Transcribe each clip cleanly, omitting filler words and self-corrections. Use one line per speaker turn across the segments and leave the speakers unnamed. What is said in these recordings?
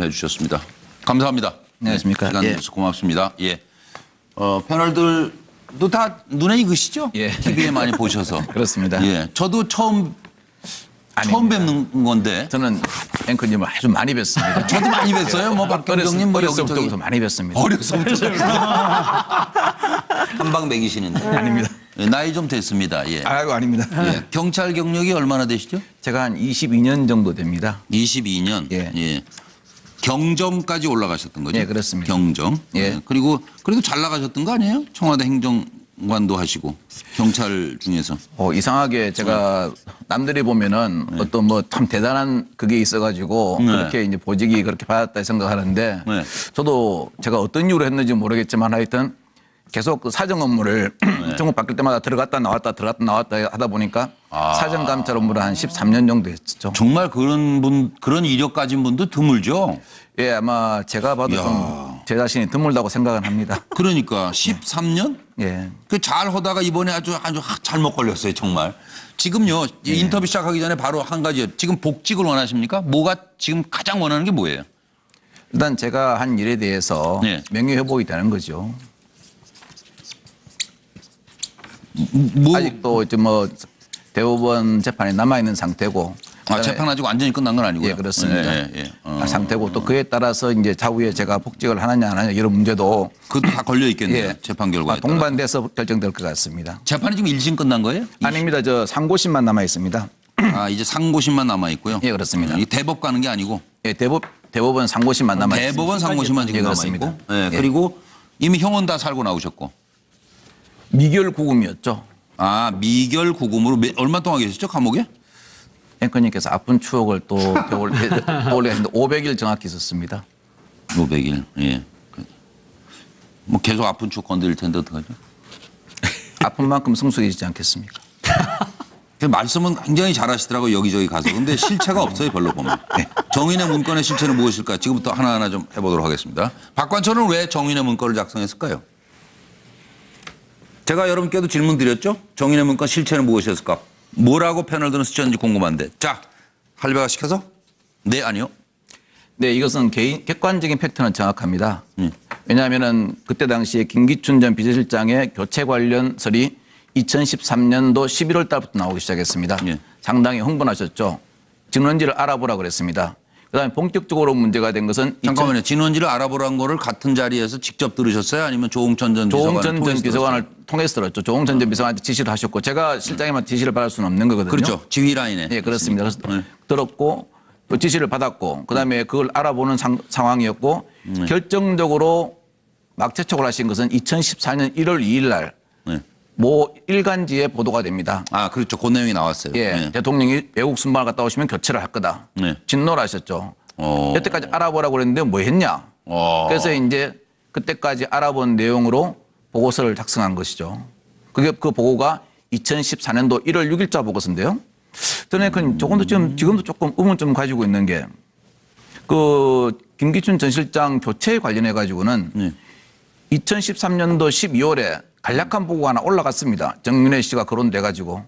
해주셨습니다. 감사합니다.
안녕하십니까.
시간 내주셔서 고맙습니다. 예. 패널들도 다 눈에 익으시죠?
예.
TV에 많이 보셔서.
그렇습니다.
예. 저도 처음 뵙는 건데.
저는 앵커님을 아주 많이 뵀습니다.
저도 많이 뵀어요. 뭐 박경정님 뭐
어려서부터 많이 뵀습니다.
어려서부터. 한방 먹이시는데.
아닙니다.
예, 나이 좀 됐습니다. 예.
아이고 아닙니다.
예. 경찰 경력이 얼마나 되시죠?
제가 한 22년 정도 됩니다.
22년.
예.
예. 경정까지 올라가셨던 거죠?
예, 그렇습니다.
경정.
예.
그리고 그래도 잘 나가셨던 거 아니에요? 청와대 행정관도 하시고 경찰 중에서.
이상하게 제가 남들이 보면은 어떤 뭐 참 대단한 그게 있어가지고 그렇게 이제 보직이 그렇게 받았다 생각하는데
네.
저도 제가 어떤 이유로 했는지 모르겠지만 하여튼 계속 그 사정 업무를 정부 바뀔 때마다 들어갔다 나왔다 하다 보니까 사정 감찰 업무를 한 13년 정도 했죠.
정말 그런 이력 가진 분도 드물죠?
예, 아마 제가 봐도 좀 제 자신이 드물다고 생각은 합니다.
그러니까 13년?
예.
그 잘 하다가 이번에 아주 잘못 걸렸어요, 정말. 지금요, 이 인터뷰 시작하기 전에 바로 한 가지, 지금 복직을 원하십니까? 뭐가 지금 가장 원하는 게 뭐예요?
일단 제가 한 일에 대해서
네.
명예회복이 되는 거죠. 아직도 이제 뭐 대법원 재판이 남아있는 상태고.
재판 아직 완전히 끝난 건 아니고요.
예, 그렇습니다.
예.
상태고 또 그에 따라서 이제 차후에 제가 복직을 하느냐 안 하느냐 이런 문제도
그것도 다 걸려 있겠네요.
예.
재판 결과에 따라.
동반돼서 결정될 것 같습니다.
재판이 지금 1심 끝난 거예요?
아닙니다. 저 상고심만 남아 있습니다.
이제 상고심만 남아 있고요.
예, 그렇습니다.
이 대법 가는 게 아니고.
예, 대법원 상고심만 남아 있습니다.
대법원 상고심만 지금 남아
그렇습니다.
있고. 예, 그리고 이미 형은 다 살고 나오셨고.
미결 구금이었죠.
미결 구금으로 얼마 동안 계셨죠, 감옥에?
앵커님께서 아픈 추억을 또 떠올렸는데 500일 정확히 있었습니다.
500일. 예. 뭐 계속 아픈 추억 건드릴 텐데 어떡하죠?
아픈 만큼 성숙해지지 않겠습니까?
말씀은 굉장히 잘하시더라고요, 여기저기 가서. 근데 실체가 없어요, 별로 보면. 정인의 문건의 실체는 무엇일까? 지금부터 하나하나 좀 해보도록 하겠습니다. 박관철은 왜 정인의 문건을 작성했을까요? 제가 여러분께도 질문 드렸죠? 정인의 문건 실체는 무엇이었을까? 뭐라고 패널들은 쓰셨는지 궁금한데. 자, 할배화시켜서? 네, 아니요. 네,
이것은 객관적인 팩트는 정확합니다. 왜냐하면은 그때 당시에 김기춘 전 비서실장의 교체 관련설이 2013년도 11월 달부터 나오기 시작했습니다.
예.
상당히 흥분하셨죠. 진원지를 알아보라 그랬습니다. 그다음에 본격적으로 문제가 된 것은
잠깐만요. 진원지를 알아보라는 거를 같은 자리에서 직접 들으셨어요? 아니면 조홍천 전
비서관을 통해서 들었죠. 조홍천 전 비서관한테 지시를 하셨고 제가 실장님한테 지시를 받을 수는 없는 거거든요.
그렇죠. 지휘 라인에.
예, 그렇습니다. 그래서 들었고 또 지시를 받았고 그다음에 그걸 알아보는 상황이었고 결정적으로 막채촉을 하신 것은 2014년 1월 2일 날 모 일간지에 보도가 됩니다.
그렇죠. 그 내용이 나왔어요.
예, 대통령이 외국 순방을 갔다 오시면 교체를 할 거다. 진노를 하셨죠. 여태까지 알아보라고 그랬는데 뭐 했냐. 그래서 이제 그때까지 알아본 내용으로 보고서를 작성한 것이죠. 그 보고가 2014년도 1월 6일자 보고서인데요. 저는 지금도 조금 의문점 가지고 있는 게 그 김기춘 전 실장 교체에 관련해 가지고는 2013년도 12월에 간략한 보고가 하나 올라갔습니다. 정윤회 씨가 거론돼 가지고.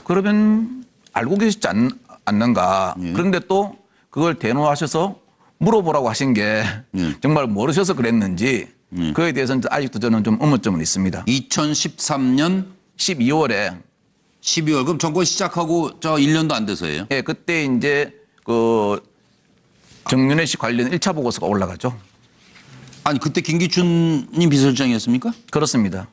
그러면 알고 계시지 않는가. 그런데 또 그걸 대노하셔서 물어보라고 하신 게 정말 모르셔서 그랬는지 그에 대해서는 아직도 저는 좀 의문점은 있습니다.
2013년
12월
그럼 정권 시작하고 1년도 안 돼서예요?
예, 그때 이제 그 정윤회 씨 관련 1차 보고서가 올라가죠.
아니 그때 김기춘님 비서실장이었습니까?
그렇습니다.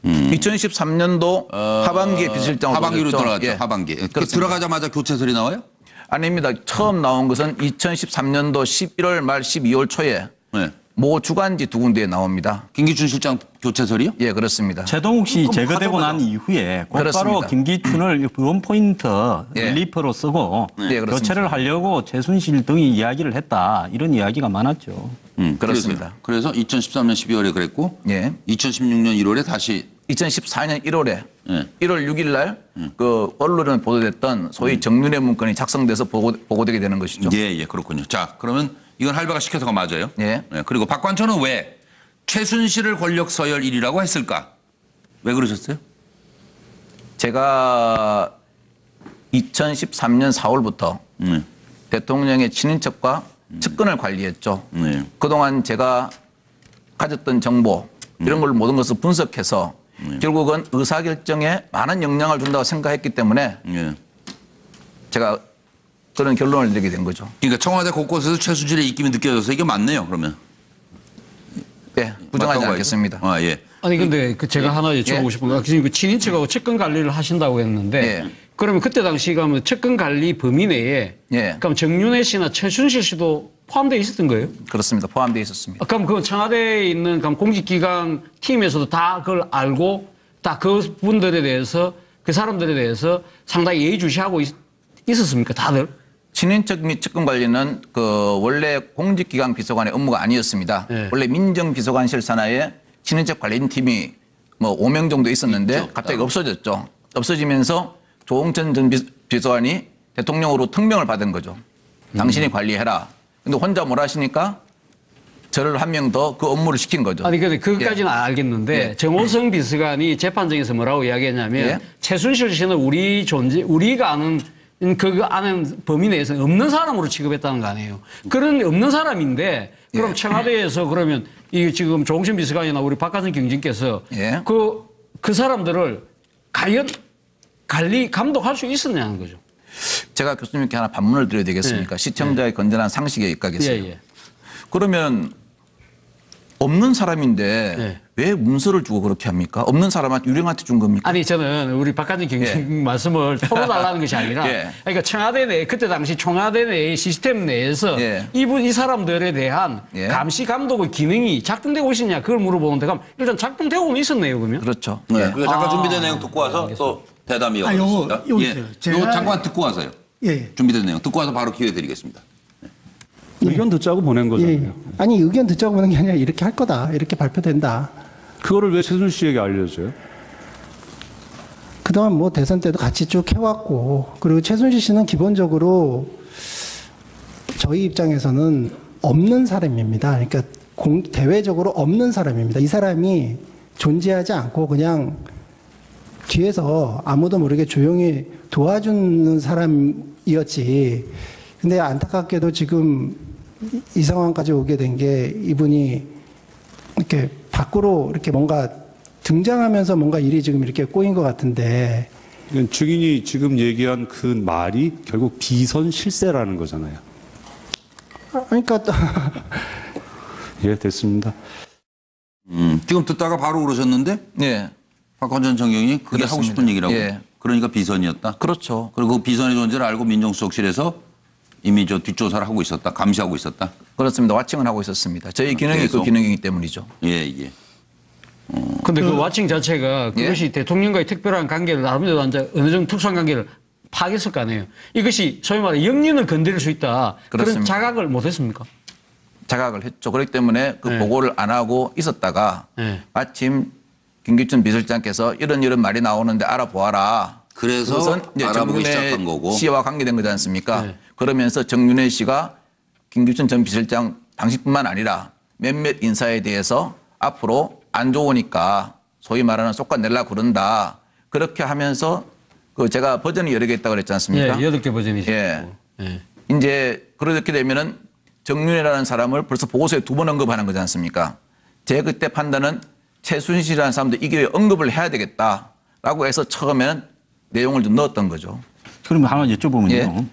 2013년도 하반기에 비서실장으로
하반기로 들어갔죠.
예.
하반기. 들어가자마자 교체설이 나와요?
아닙니다. 처음 나온 것은 2013년도 11월 말 12월 초에 모 주간지 두 군데에 나옵니다.
김기춘 실장 교체설이요?
예, 그렇습니다.
최동욱 씨 제거되고 난 이후에 곧바로 김기춘을 원포인트 릴리퍼로 쓰고 교체를 하려고 최순실 등이 이야기를 했다. 이런 이야기가 많았죠.
그렇습니다.
그래서 2013년 12월에 그랬고 2016년 1월에 다시
2014년 1월에 1월 6일 날 그 언론에 보도됐던 소위 정윤회 문건이 작성돼서 보고되게 되는 것이죠.
예, 그렇군요. 자, 그러면 이건 할배가 시켜서가 맞아요.
예.
그리고 박관철은 왜 최순실을 권력 서열 1위라고 했을까? 왜 그러셨어요?
제가 2013년 4월부터 대통령의 친인척과 측근을 관리했죠. 그동안 제가 가졌던 정보 이런 걸 모든 것을 분석해서 결국은 의사결정에 많은 영향을 준다고 생각했기 때문에 제가 그런 결론을 내리게 된 거죠.
그러니까 청와대 곳곳에서 최순실의 입김이 느껴져서 이게 맞네요, 그러면.
네, 부정하지 않겠습니다.
아, 예.
아니 근데 그 제가 하나 여쭤보고 싶은 거, 지금 그 친인척하고 측근 관리를 하신다고 했는데, 그러면 그때 당시 가면 측근 관리 범위 내에, 그럼 정윤회 씨나 최순실 씨도 포함되어 있었던 거예요?
그렇습니다. 포함되어 있었습니다.
그럼 그 청와대에 있는 그럼 공직기관 팀에서도 다 그걸 알고, 다 그 분들에 대해서, 그 사람들에 대해서 상당히 예의주시하고 있었습니까, 다들?
친인척 및 측근 관리는 그 원래 공직기관 비서관의 업무가 아니었습니다. 원래 민정비서관실 산하에 친인척 관리인 팀이 뭐 5명 정도 있었는데 갑자기 없어졌죠. 없어지면서 조홍천 전 비서관이 대통령으로 특명을 받은 거죠. 당신이 관리해라. 근데 혼자 뭘 하시니까 저를 한 명 더 그 업무를 시킨 거죠.
아니, 근데 그것까지는 알겠는데, 정호성 비서관이 재판정에서 뭐라고 이야기했냐면, 최순실 씨는 우리가 아는 그 아는 범위 내에서 없는 사람으로 취급했다는 거 아니에요. 그런 없는 사람인데 그럼 청와대에서 그러면 이 지금 조홍천 비서관이나 우리 박한선 경진께서 그 사람들을 과연 감독할 수 있었냐는 거죠.
제가 교수님께 하나 반문을 드려야 되겠습니까? 시청자의 건전한 상식에 입각해서요. 그러면 없는 사람인데 왜 문서를 주고 그렇게 합니까? 없는 사람한테 유령한테 준 겁니까?
아니 저는 우리 박한진 경진 말씀을 풀어달라는 것이 아니라 그러니까 청와대 내 그때 당시 청와대 내 시스템 내에서 이 사람들에 대한 감시 감독의 기능이 작동되고 있었냐 그걸 물어보는데 그럼 일단 작동되고는 있었네요 그러면?
그렇죠.
그러니까 잠깐 준비된 내용 듣고 와서 또 대담 이어가겠습니다.
요거
잠깐 듣고 와서요. 준비된 내용 듣고 와서 바로 기회 드리겠습니다.
의견 듣자고 보낸 거잖아요.
아니 의견 듣자고 보낸 게 아니라 이렇게 할 거다. 이렇게 발표된다.
그거를 왜 최순실 씨에게 알려줘요?
그동안 뭐 대선 때도 같이 쭉 해왔고 그리고 최순실 씨는 기본적으로 저희 입장에서는 없는 사람입니다. 그러니까 대외적으로 없는 사람입니다. 이 사람이 존재하지 않고 그냥 뒤에서 아무도 모르게 조용히 도와주는 사람이었지. 근데 안타깝게도 지금 이 상황까지 오게 된 게 이분이 이렇게 밖으로 이렇게 뭔가 등장하면서 뭔가 일이 지금 이렇게 꼬인 것 같은데.
증인이 지금 얘기한 그 말이 결국 비선 실세라는 거잖아요.
그러니까
예, 됐습니다.
지금 듣다가 바로 그러셨는데 박헌전 정경이 그게 하고 싶은 얘기라고. 그러니까 비선이었다.
그렇죠.
그리고 그 비선의 존재를 알고 민정수석실에서 이미 저 뒷조사를 하고 있었다. 감시하고 있었다.
그렇습니다. 와칭을 하고 있었습니다. 저희 기능이 그 기능이기 때문이죠.
근데 그 와칭 자체가 그것이 대통령과의 특별한 관계를 나름대로 이제 어느 정도 특수한 관계를 파악했을 거 아니에요. 이것이 소위 말해 영린을 건드릴 수 있다.
그렇습니다.
그런 자각을 못 했습니까?
자각을 했죠. 그렇기 때문에 그 보고를 안 하고 있었다가 마침 김기춘 비서실장께서 이런 말이 나오는데 알아보아라.
그래서 알아보기 시작한 거고.
씨와 관계된 거지 않습니까? 그러면서 정윤회 씨가 김기춘 전 비서실장 당시뿐만 아니라 몇몇 인사에 대해서 앞으로 안 좋으니까 소위 말하는 쏙가내려고 그런다. 그렇게 하면서 그 제가 버전이 여러 개 있다고 그랬지 않습니까?
8개 버전이죠.
이제 그렇게 되면은 정윤회라는 사람을 벌써 보고서에 2번 언급하는 거지 않습니까? 제 그때 판단은 최순실이라는 사람도 이 기회에 언급을 해야 되겠다라고 해서 처음에는 내용을 좀 넣었던 거죠.
그럼 하나 여쭤보면요.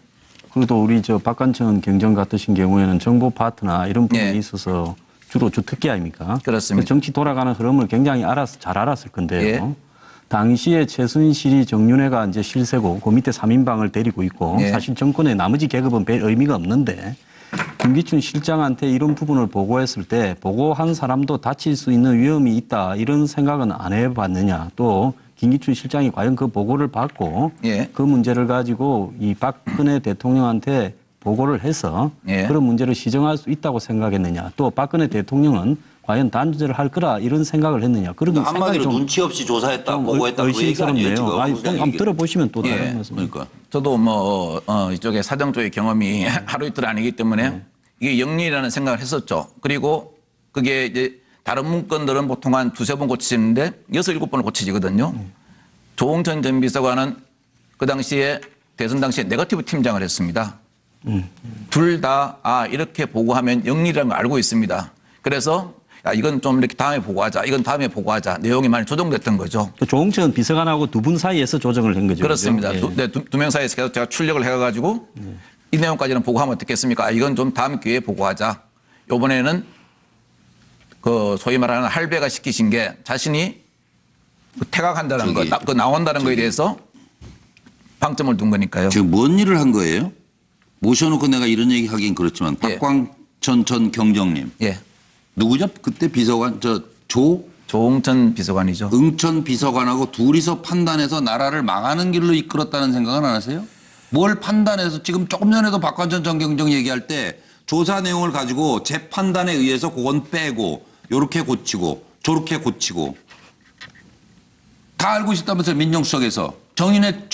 그래도 우리 저 박관천 경정 같으신 경우에는 정보 파트나 이런 부분에 있어서 주로 주특기 아닙니까?
그렇습니다.
정치 돌아가는 흐름을 굉장히 잘 알았을 건데요. 당시에 최순실이 정윤회가 이제 실세고 그 밑에 3인방을 데리고 있고 사실 정권의 나머지 계급은 별 의미가 없는데 김기춘 실장한테 이런 부분을 보고했을 때 보고한 사람도 다칠 수 있는 위험이 있다 이런 생각은 안 해봤느냐. 또 김기춘 실장이 과연 그 보고를 받고 그 문제를 가지고 이 박근혜 대통령한테 보고를 해서 그런 문제를 시정할 수 있다고 생각했느냐. 또 박근혜 대통령은 과연 단죄를 할 거라 이런 생각을 했느냐. 그런
한마디로 눈치 없이 조사했다, 보고했다 그 얘기 아니에요 지금.
한번 들어보시면 또 다른 말씀입니다.
그러니까.
저도 이쪽에 사정 쪽의 경험이 하루 이틀 아니기 때문에 이게 영리라는 생각을 했었죠. 그리고 그게 이제 다른 문건들은 보통 한 2-3번 고치시는데 6-7번을 고치지거든요. 조홍천 전 비서관은 그 당시에 대선 당시에 네거티브 팀장을 했습니다. 둘 다 이렇게 보고하면 영리라는 걸 알고 있습니다. 그래서 이건 좀 이렇게 다음에 보고하자. 이건 다음에 보고하자. 내용이 많이 조정됐던 거죠.
조홍천 비서관하고 두 분 사이에서 조정을 한 거죠.
그렇습니다.
그죠? 예.
두 명 사이에서 계속 제가 출력을 해가지고 이 내용까지는 보고하면 어떻겠습니까? 이건 좀 다음 기회에 보고하자. 이번에는 그 소위 말하는 할배가 시키신 게 자신이 퇴각한다는 거, 그 나온다는 거에 대해서 방점을 둔 거니까요.
지금 뭔 일을 한 거예요? 모셔놓고 내가 이런 얘기 하긴 그렇지만 박광천 전 경정님.
예.
누구죠? 그때 비서관
조홍천 비서관이죠.
응천 비서관하고 둘이서 판단해서 나라를 망하는 길로 이끌었다는 생각은 안 하세요? 뭘 판단해서 지금 조금 전에도 박광천 전 경정 얘기할 때 조사 내용을 가지고 제 판단에 의해서 그건 빼고 요렇게 고치고 저렇게 고치고 다 알고 있었다면서요. 민정수석에서. 정인의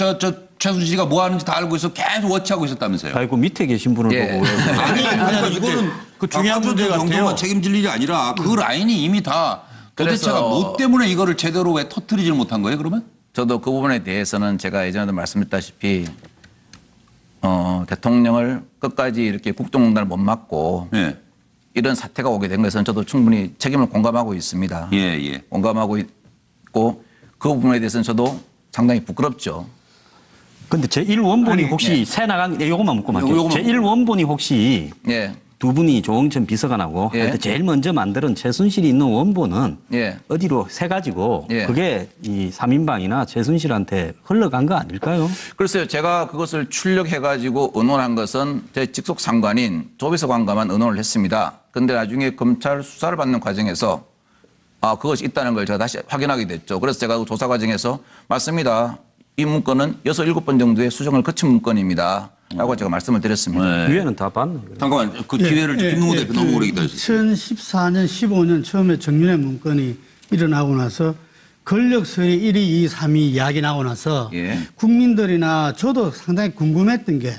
최순실이가 뭐 하는지 다 알고 있어 계속 워치하고 있었다면서요.
아이고 밑에 계신 분을
예.
보고
아니 그러니까 이거는
그 중요한 문제 같아요.
정도만 책임질 일이 아니라 그 라인이 이미 다 도대체가
그래서
뭐 때문에 이거를 제대로 왜 터뜨리질 못한 거예요 그러면?
저도 그 부분에 대해서는 제가 예전에도 말씀드렸다시피 대통령을 끝까지 이렇게 국정농단을 못 막고
예.
이런 사태가 오게 된 것은 저도 충분히 책임을 공감하고 있습니다.
예.
공감하고 있고 그 부분에 대해서는 저도 상당히 부끄럽죠.
근데 제1원본이 혹시 새 나간 요것만 묻고 말게요.
요것만
제1원본이 혹시
예.
두 분이 조홍천 비서관하고
예.
할 때 제일 먼저 만드는 최순실이 있는 원본은
예.
어디로 새 가지고
예.
그게 이 3인방이나 최순실한테 흘러간 거 아닐까요?
글쎄요. 제가 그것을 출력해가지고 의논한 것은 제 직속 상관인 조비서관과만 의논을 했습니다. 그런데 나중에 검찰 수사를 받는 과정에서 그것이 있다는 걸 제가 다시 확인하게 됐죠. 그래서 제가 그 조사 과정에서 맞습니다. 이 문건은 6, 7번 정도의 수정을 거친 문건입니다. 라고 제가 말씀을 드렸습니다.
위에는 다 봤네.
잠깐만 그 기회를 김동훈 대표 너무 오래 기다렸어요.
2014년, 15년 처음에 정윤회 문건이 일어나고 나서 권력서의 1위, 2위, 3위 이야기 나고 나서
예.
국민들이나 저도 상당히 궁금했던 게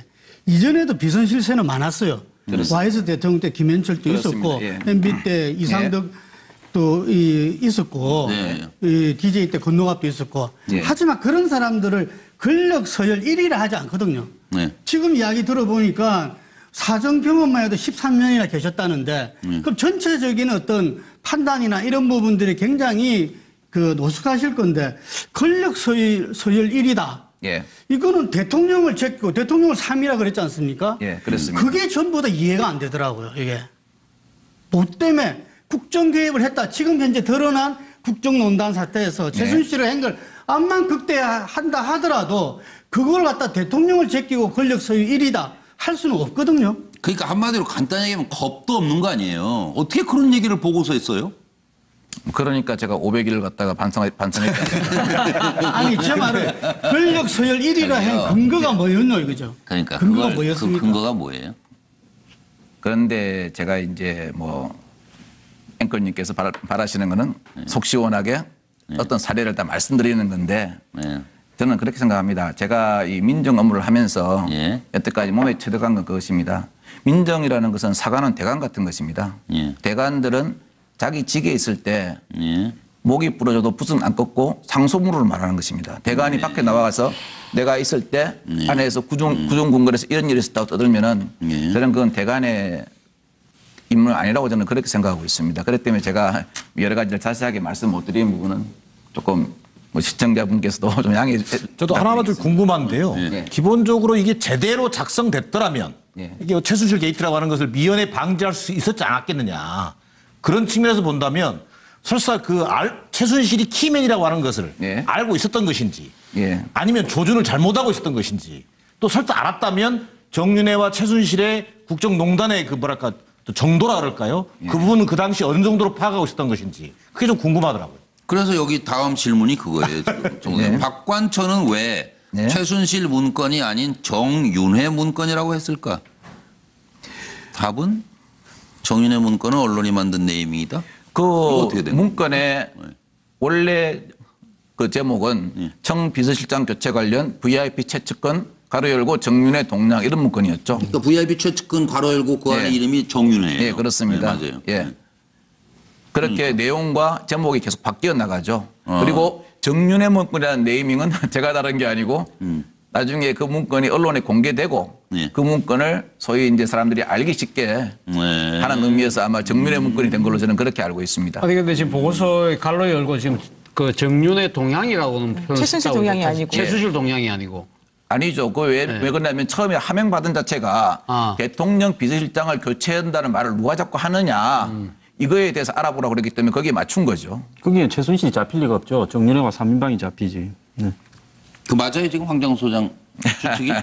이전에도 비선 실세는 많았어요. YS 대통령 때 김현철도
그렇습니다.
있었고
예.
MB 때 이상덕 또 있었고 이 DJ 때 건너갑도 있었고
예.
하지만 그런 사람들을 권력 서열 1위라 하지 않거든요.
네.
지금 이야기 들어보니까 사정 경험만 해도 13년이나 계셨다는데 그럼 전체적인 어떤 판단이나 이런 부분들이 굉장히 그 노숙하실 건데 권력 서열 1위다.
예.
이거는 대통령을 제끼고 대통령을 3위라 그랬지 않습니까?
예, 그렇습니다.
그게 전부 다 이해가 안 되더라고요, 이게. 뭐 때문에 국정 개입을 했다. 지금 현재 드러난 국정농단 사태에서 최순실을 한 걸 암만 극대화한다 하더라도 그걸 갖다 대통령을 제끼고 권력 소유 1위다 할 수는 없거든요.
그러니까 한마디로 간단히 얘기하면 겁도 없는 거 아니에요. 어떻게 그런 얘기를 보고서 했어요?
그러니까 제가 500일을 갖다가 반성했다.
아니, 제 말은 권력 서열 1위라 한 근거가 뭐였노 이거죠.
그러니까
근거가
그
뭐였습니까?
근거가 뭐예요?
그런데 제가 이제 뭐 앵커님께서 바라시는 거는 속 시원하게 어떤 사례를 다 말씀드리는 건데
네.
저는 그렇게 생각합니다. 제가 이 민정 업무를 하면서
예.
여태까지 몸에 체득한 건 그것입니다. 민정이라는 것은 사관은 대관 같은 것입니다.
예.
대관들은 자기 직에 있을 때
예.
목이 부러져도 붓은 안 꺾고 상소문으로 말하는 것입니다. 대관이 밖에 나와서 내가 있을 때 안에서 구중궁궐에서 이런 일이 있었다고 떠들면은 저는 그건 대관의 인물 아니라고 저는 그렇게 생각하고 있습니다. 그렇기 때문에 제가 여러 가지를 자세하게 말씀 못 드린 부분은 조금 뭐 시청자분께서도 좀 양해해
저도 하나만 좀 궁금한데요.
네.
기본적으로 이게 제대로 작성됐더라면
네.
이게 최순실 게이트라고 하는 것을 미연에 방지할 수 있었지 않았겠느냐. 그런 측면에서 본다면 설사 최순실이 키맨이라고 하는 것을
네.
알고 있었던 것인지
예.
아니면 조준을 잘못하고 있었던 것인지 또 설사 알았다면 정윤회와 최순실의 국정농단의 또 정도라 그럴까요? 그 부분은 그 당시 어느 정도로 파악하고 있었던 것인지 그게 좀 궁금하더라고요.
그래서 여기 다음 질문이 그거예요. 지금.
네.
박관천은 왜
네.
최순실 문건이 아닌 정윤회 문건이라고 했을까? 답은 정윤회 문건은 언론이 만든 네이밍이다.
그
어떻게 된
문건의 원래 그 제목은 청 비서실장 교체 관련 VIP 최측근 가로 열고 정윤회 동향 이런 문건이었죠.
그러니까 VIP 최측근 괄호 열고 그 안에
예.
이름이 정윤회예요.
예, 그렇습니다.
네, 맞아요.
예. 그렇게 내용과 제목이 계속 바뀌어 나가죠. 그리고 정윤회 문건이라는 네이밍은 제가 다른 게 아니고 나중에 그 문건이 언론에 공개되고
예.
그 문건을 소위 이제 사람들이 알기 쉽게 하는 의미에서 아마 정윤회 문건이 된 걸로 저는 그렇게 알고 있습니다.
아니 근데 지금 보고서에 갈로 열고 지금 그 정윤의 동향이라고는 표현.
최순실 동향이 아니고.
최순실 동향이 아니고.
아니죠. 그 왜 그러냐면 처음에 하명받은 자체가 대통령 비서실장을 교체한다는 말을 누가 자꾸 하느냐. 이거에 대해서 알아보라고 그랬기 때문에 거기에 맞춘 거죠.
거기에 최순실이 잡힐 리가 없죠. 정윤회와 3인방이 잡히지. 네.
그 맞아요 지금 황정수 소장 추측이?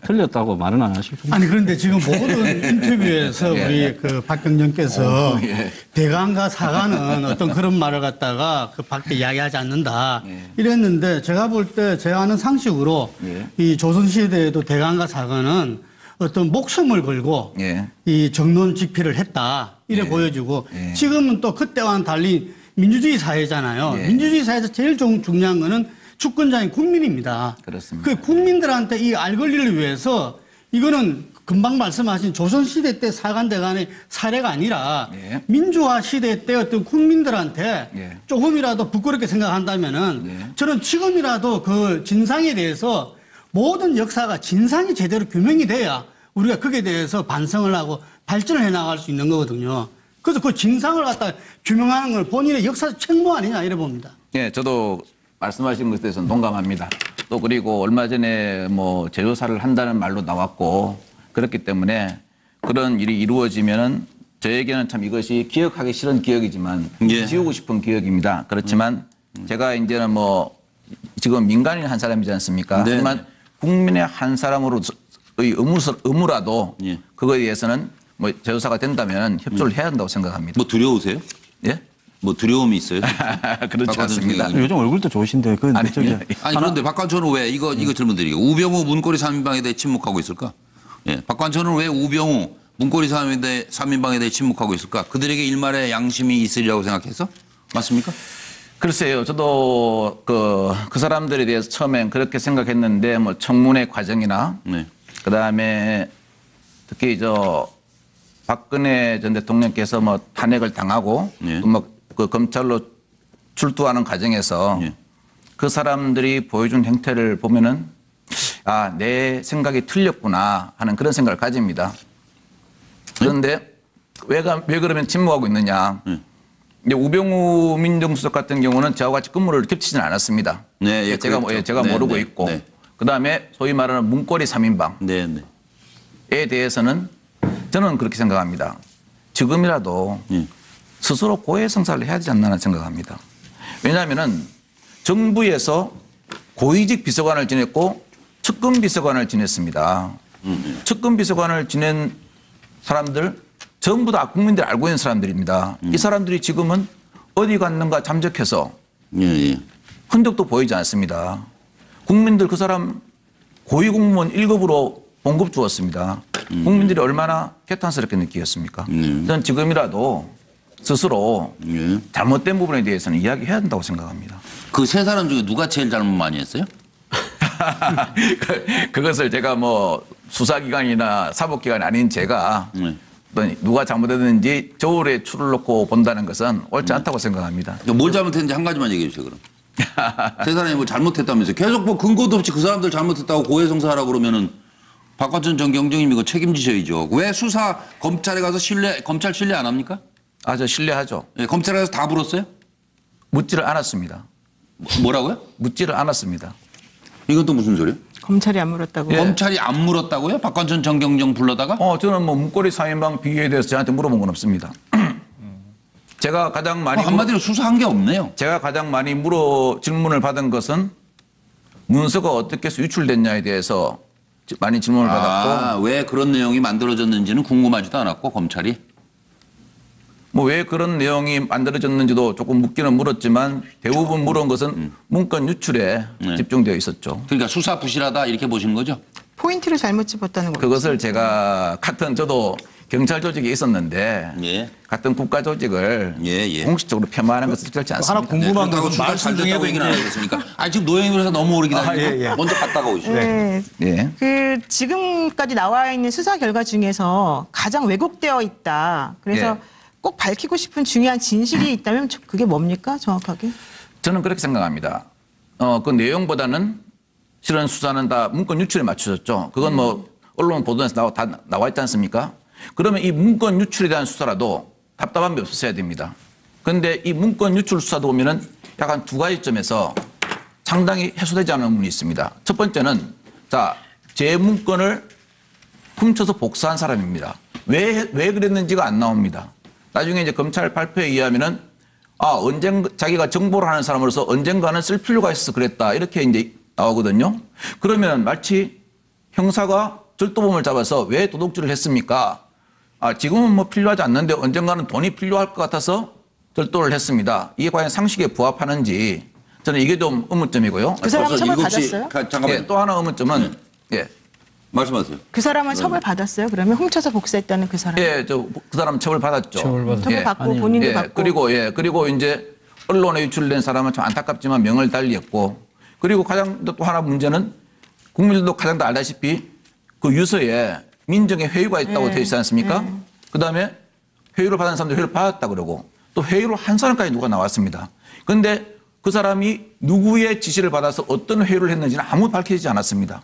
틀렸다고 말은 안 하실 겁니다.
아니 그런데 지금 모든 인터뷰에서 우리 그 박경정께서 대강과 사과는 어떤 그런 말을 갖다가 그 밖에 이야기하지 않는다 이랬는데 제가 볼 때 제가 아는 상식으로 이 조선시대에도 대강과 사과는 어떤 목숨을 걸고 이 정론 집필을 했다 이래 보여지고 지금은 또 그때와는 달리 민주주의 사회잖아요. 민주주의 사회에서 제일 중요한 거는 주권자인 국민입니다.
그렇습니다.
그 국민들한테 이 알 권리를 위해서 이거는 금방 말씀하신 조선시대 때 사관대간의 사례가 아니라 민주화 시대 때 어떤 국민들한테 조금이라도 부끄럽게 생각한다면은 저는 지금이라도 그 진상에 대해서 모든 역사가 진상이 제대로 규명이 돼야 우리가 거기에 대해서 반성을 하고 발전을 해 나갈 수 있는 거거든요. 그래서 그 진상을 갖다 규명하는 걸 본인의 역사적 책무 아니냐 이래 봅니다.
예, 저도 말씀하신 것에 대해서는 동감합니다. 또 그리고 얼마 전에 뭐 재조사를 한다는 말로 나왔고 그렇기 때문에 그런 일이 이루어지면은 저에게는 참 이것이 기억하기 싫은 기억이지만 지우고 싶은 기억입니다. 그렇지만 제가 이제는 뭐 지금 민간인 한 사람이지 않습니까? 하지만 국민의 한 사람으로의 의무라도 그거에 대해서는 뭐 재조사가 된다면 협조를 해야 한다고 생각합니다.
뭐 두려우세요?
예?
뭐 두려움이 있어요?
그렇지 않습니다.
요즘 얼굴도 좋으신데 그
아니,
아니 그런데 박관철은 왜 이거 질문 드리고 우병우 문고리 3인방에 대해 침묵하고 있을까? 예, 박관철은 왜 우병우 문고리 3인방에 대해 침묵하고 있을까? 그들에게 일말의 양심이 있으리라고 생각해서 맞습니까?
글쎄요, 저도 그 사람들에 대해서 처음엔 그렇게 생각했는데 뭐 청문회 과정이나 그 다음에 특히 박근혜 전 대통령께서 뭐 탄핵을 당하고 또 뭐 그 검찰로 출두하는 과정에서 그 사람들이 보여준 행태를 보면은 아, 내 생각이 틀렸구나 하는 그런 생각을 가집니다. 그런데 왜 그러면 침묵하고 있느냐. 이제 우병우 민정수석 같은 경우는 저와 같이 근무를 겹치지는 않았습니다. 제가 모르고 있고. 그 다음에 소위 말하는 문고리 3인방에 대해서는 저는 그렇게 생각합니다. 지금이라도 스스로 고해성사를 해야 되지 않나 생각합니다. 왜냐하면은 정부에서 고위직 비서관을 지냈고 측근 비서관을 지냈습니다. 측근 비서관을 지낸 사람들 전부 다 국민들이 알고 있는 사람들입니다. 이 사람들이 지금은 어디 갔는가 잠적해서 흔적도 보이지 않습니다. 국민들 그 사람 고위공무원 1급으로 봉급 주었습니다. 국민들이 얼마나 개탄스럽게 느끼겠습니까? 저는 지금이라도 스스로 잘못된 부분에 대해서는 이야기해야 한다고 생각합니다.
그 세 사람 중에 누가 제일 잘못 많이 했어요?
그것을 제가 뭐 수사기관이나 사법기관이 아닌 제가 누가 잘못했는지 저울에 추를 놓고 본다는 것은 옳지 않다고 생각합니다.
뭘 잘못했는지 한 가지만 얘기해 주세요, 그럼. 세 사람이 뭐 잘못했다면서요. 계속 뭐 근거도 없이 그 사람들 잘못했다고 고해성사하라고 그러면은 박관철 전 경정님 이거 책임지셔야죠. 왜 검찰에 가서 검찰 신뢰 안 합니까?
아, 저 신뢰하죠.
예, 검찰에 가서 다 물었어요?
묻지를 않았습니다.
뭐라고요?
묻지를 않았습니다.
이건 또 무슨 소리예요?
검찰이 안 물었다고.
검찰이 안 물었다고요? 박관철 전 경정 불러다가?
저는 뭐 문고리 3인방 비위에 대해서 저한테 물어본 건 없습니다. 제가 가장 많이
한마디로 수사한 게 없네요.
제가 가장 많이 질문을 받은 것은 문서가 어떻게 해서 유출됐냐에 대해서 많이 질문을 받았고
왜 그런 내용이 만들어졌는지는 궁금하지도 않았고 검찰이?
뭐 왜 그런 내용이 만들어졌는지도 조금 묻기는 물었지만 대부분 물은 것은 문건 유출에 집중되어 있었죠.
그러니까 수사 부실하다 이렇게 보시는 거죠?
포인트를 잘못 집었다는 거죠.
그것을 제가 저도 경찰 조직에 있었는데 같은 국가 조직을 공식적으로 폐마하는 것은 적절치 않습니다.
하나 궁금한
건
것은
말씀 중에도 얘기는 안 하겠습니까? 지금 노영희로서 너무 오래 기다리고 먼저 갔다가 오시죠.
그 지금까지 나와 있는 수사 결과 중에서 가장 왜곡되어 있다. 그래서 꼭 밝히고 싶은 중요한 진실이 있다면 그게 뭡니까 정확하게?
저는 그렇게 생각합니다. 그 내용보다는 실은 수사는 다 문건 유출에 맞춰졌죠. 그건 뭐 언론 보도에서 다 나와 있지 않습니까? 그러면 이 문건 유출에 대한 수사라도 답답함이 없었어야 됩니다. 그런데 이 문건 유출 수사도 보면은 약간 두 가지 점에서 상당히 해소되지 않은 부분이 있습니다. 첫 번째는 자, 제 문건을 훔쳐서 복사한 사람입니다. 왜 그랬는지가 안 나옵니다. 나중에 이제 검찰 발표에 의하면은 자기가 정보를 하는 사람으로서 언젠가는 쓸 필요가 있어서 그랬다. 이렇게 이제 나오거든요. 그러면 마치 형사가 절도범을 잡아서 왜 도둑질을 했습니까? 지금은 뭐 필요하지 않는데 언젠가는 돈이 필요할 것 같아서 절도를 했습니다. 이게 과연 상식에 부합하는지 저는 이게 좀 의문점이고요.
그 사람은 처벌 받았어요?
잠깐만요.
예, 또 하나 의문점은
말씀하세요.
그 사람은 처벌 받았어요? 그러면 훔쳐서 복사했다는 그 사람?
예, 그 사람 처벌 받았죠.
처벌 받고 본인도 받고.
그리고 이제 언론에 유출된 사람은 좀 안타깝지만 명을 달리했고, 그리고 가장 또 하나 문제는 국민들도 가장 다 알다시피 그 유서에 민정의 회유가 있다고 되어 있지 않습니까? 그다음에 회유를 받은 사람도 회유를 받았다 그러고 또 회유를 한 사람까지 누가 나왔습니다. 그런데 그 사람이 누구의 지시를 받아서 어떤 회유를 했는지는 아무 밝혀지지 않았습니다.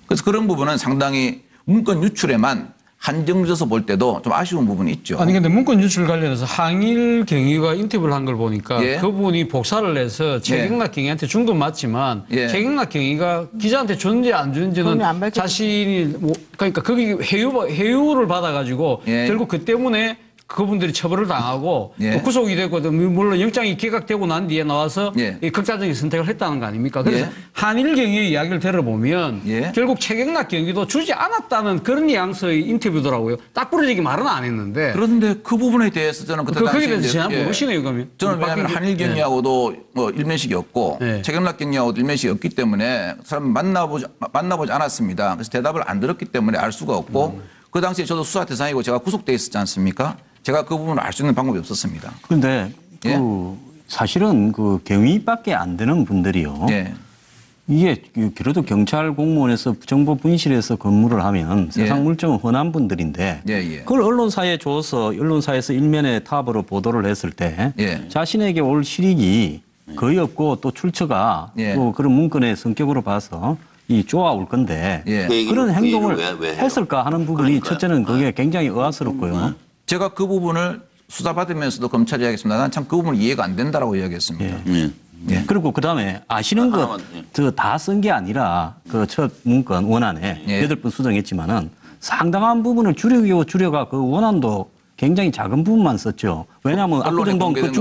그래서 그런 부분은 상당히 문건 유출에만 한정져서 볼 때도 좀 아쉬운 부분이 있죠.
아니 근데 문건 유출 관련해서 항일 경위가 인터뷰를 한 걸 보니까
예.
그분이 복사를 해서 최경락 경위한테 준 건 맞지만 최경락 경위가 기자한테 줬는지 안 줬는지는
안 밝혀졌죠.
자신이 그러니까 거기 회유를 받아가지고 결국 그 때문에 그분들이 처벌을 당하고 또 구속이 되고 물론 영장이 기각되고 난 뒤에 나와서 이 극단적인 선택을 했다는 거 아닙니까? 그래서 한일 경위의 이야기를 들어보면 결국 최경락 경위도 주지 않았다는 그런 뉘앙스의 인터뷰더라고요. 딱 부러지게 말은 안 했는데.
그런데 그 부분에 대해서 저는 그때
거기에
당시에
대해서 잘 모르시네요, 그러면.
저는 왜냐하면 한일 경위하고도 뭐 일면식이었고 최경락 경위하고도 일면식이었기 때문에 사람 만나보지 않았습니다. 그래서 대답을 안 들었기 때문에 알 수가 없고 그 당시에 저도 수사 대상이고 제가 구속돼 있었지 않습니까? 제가 그 부분을 알 수 있는 방법이 없었습니다.
그런데 사실은 그 경위밖에 안 되는 분들이요. 이게 그래도 경찰 공무원에서 정보 분실에서 근무를 하면 세상 물정은 흔한 분들인데 그걸 언론사에 줘서 언론사에서 일면의 탑으로 보도를 했을 때 자신에게 올 실익이 거의 없고 또 출처가 또 그런 문건의 성격으로 봐서 쪼아올 건데 그런 행동을 했을까 하는 부분이 첫째는 그게 굉장히 의아스럽고요.
제가 그 부분을 수사받으면서도 검찰이 이야기했습니다. 난 참 그 부분은 이해가 안 된다라고 이야기했습니다.
그리고 그다음에 아시는 것 다 쓴 게 아니라 그 첫 문건 원안에 8번 수정했지만은 상당한 부분을 줄여가 그 원안도 굉장히 작은 부분만 썼죠. 왜냐하면 압구정동 그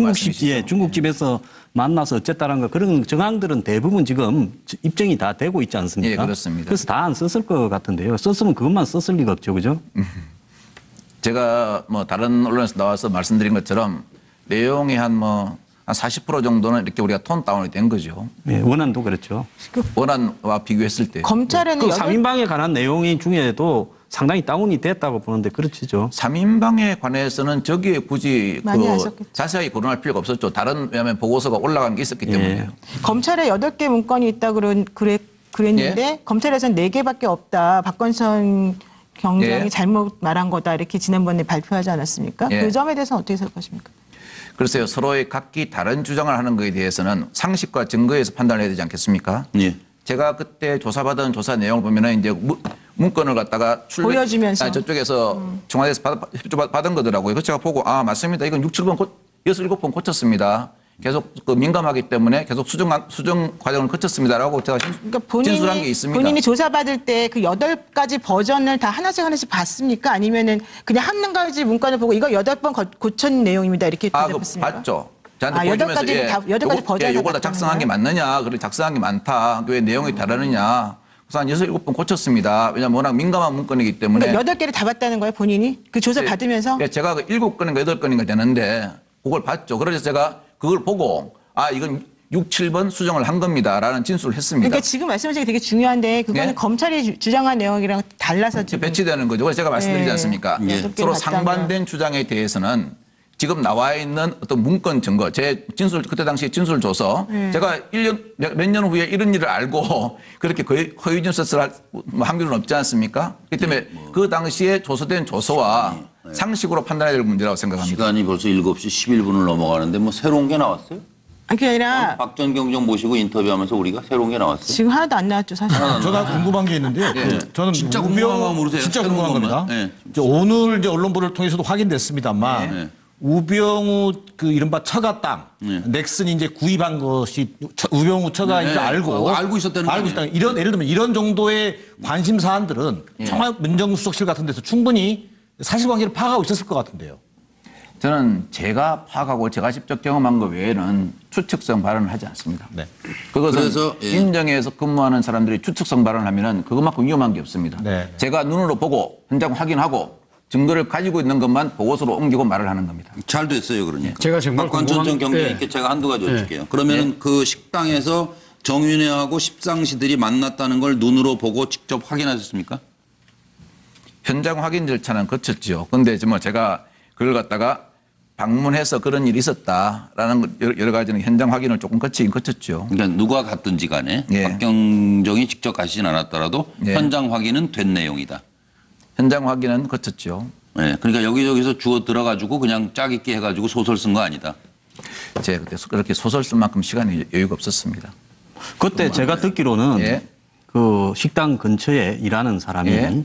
중국집에서 만나서 어쨌다는 거 그런 정황들은 대부분 지금 입증이 다 되고 있지 않습니까?
그렇습니다.
그래서 다 안 썼을 것 같은데요. 썼으면 그것만 썼을 리가 없죠, 그죠?
제가 뭐 다른 언론에서 나와서 말씀드린 것처럼 내용이 한 40% 정도는 이렇게 우리가 톤 다운이 된 거죠.
원안도 그렇죠.
원안과 비교했을 때.
검찰에는
그 3인방에 관한 내용이 중에도 상당히 다운이 됐다고 보는데 그렇죠.
3인방에 관해서는 저기에 굳이 자세하게 거론할 필요가 없었죠. 다른 왜냐하면 보고서가 올라간 게 있었기 때문에요.
검찰에 8개 문건이 있다 그랬는데 검찰에서는 4개밖에 없다. 박건선 경장이 잘못 말한 거다 이렇게 지난번에 발표하지 않았습니까? 그 점에 대해서는 어떻게 생각하십니까?
글쎄요. 서로의 각기 다른 주장을 하는 것에 대해서는 상식과 증거에서 판단을 해야 되지 않겠습니까? 제가 그때 조사받은 조사 내용을 보면은 이제 문건을 갖다가
보여주면서
저쪽에서 청와대에서 받은 거더라고요. 그래서 제가 보고 맞습니다. 이건 6, 7번 6, 7번 고쳤습니다. 계속 그 민감하기 때문에 계속 수정 과정을 거쳤습니다라고 제가 진술한 게 있습니다.
본인이 조사받을 때 그 8가지 버전을 다 하나씩 봤습니까? 아니면은 그냥 한 가지 문건을 보고 이거 8번 고친 내용입니다. 이렇게 대답했습니까?
봤죠. 저한테 보여주면서
버전을
이걸 다 작성한 게 맞느냐. 그리고 작성한 게 많다. 왜 내용이 다르느냐. 그래서 한 6, 7번 고쳤습니다. 왜냐하면 워낙 민감한 문건이기 때문에.
그러니까 8개를 다 봤다는 거예요, 본인이? 그 조사 받으면서?
제가 그 7건인가 8건인가 되는데 그걸 봤죠. 그래서 제가 그걸 보고 이건 6, 7번 수정을 한 겁니다라는 진술을 했습니다.
그러니까 지금 말씀하신 게 되게 중요한데 그거는 검찰이 주장한 내용이랑 달라서 지금
배치되는 거죠. 그래서 제가 말씀드리지 않습니까? 서로 상반된 주장에 대해서는 지금 나와 있는 어떤 문건 증거, 제 진술 그때 당시에 진술 줘서 제가 몇 년 후에 이런 일을 알고 그렇게 거의 허위 진술을 할 확률은 없지 않습니까? 그렇기 때문에 그 당시에 조서된 조서와 상식으로 판단해야 될 문제라고 생각합니다.
시간이 벌써 7시 11분을 넘어가는데 뭐 새로운 게 나왔어요?
그게 아니라
박 전 경정 모시고 인터뷰하면서 우리가 새로운 게 나왔어요.
지금 하나도 안 나왔죠, 사실.
제가 궁금한 게 있는데요. 저는
진짜 궁금한 거 물으세요.
진짜
새로운
궁금한 겁니다.
것만. 네.
이제 오늘 이제 언론보도를 통해서도 확인됐습니다만
네.
우병우 그 이른바 처가 땅 넥슨이 이제 구입한 것이 우병우 처가
네.
이제 알고
있었다는
알고 있었다는 이런 예를 들면 이런 정도의 관심 사안들은 청와 민정수석실 같은 데서 충분히 사실관계를 파악하고 있었을 것 같은데요.
저는 제가 파악하고 제가 직접 경험한 것 외에는 추측성 발언을 하지 않습니다.
네.
그것은
그래서, 예.
민정에서 근무하는 사람들이 추측성 발언을 하면은 그것만큼 위험한 게 없습니다.
네.
제가 눈으로 보고 현장 확인하고 증거를 가지고 있는 것만 보고서로 옮기고 말을 하는 겁니다.
잘 됐어요, 그러니까.
제가 정말
박관천 전
궁금한-
경정님께 제가 한두 가지 여쭐게요. 그러면은 그 식당에서 정윤회하고 십상시들이 만났다는 걸 눈으로 보고 직접 확인하셨습니까?
현장 확인 절차는 거쳤죠. 그런데 뭐 제가 그걸 갖다가 방문해서 그런 일이 있었다라는 여러 가지는 현장 확인을 조금 거치긴 거쳤죠.
그러니까 누가 갔든지 간에
예.
박경정이 직접 가시진 않았더라도
예.
현장 확인은 된 내용이다.
현장 확인은 거쳤죠.
네, 그러니까 여기저기서 주워 들어가지고 그냥 짜깁기 해가지고 소설 쓴 거 아니다.
제가 그때 그렇게 소설 쓸 만큼 시간이 여유가 없었습니다.
그때 제가 듣기로는
예.
그 식당 근처에 일하는 사람이
예.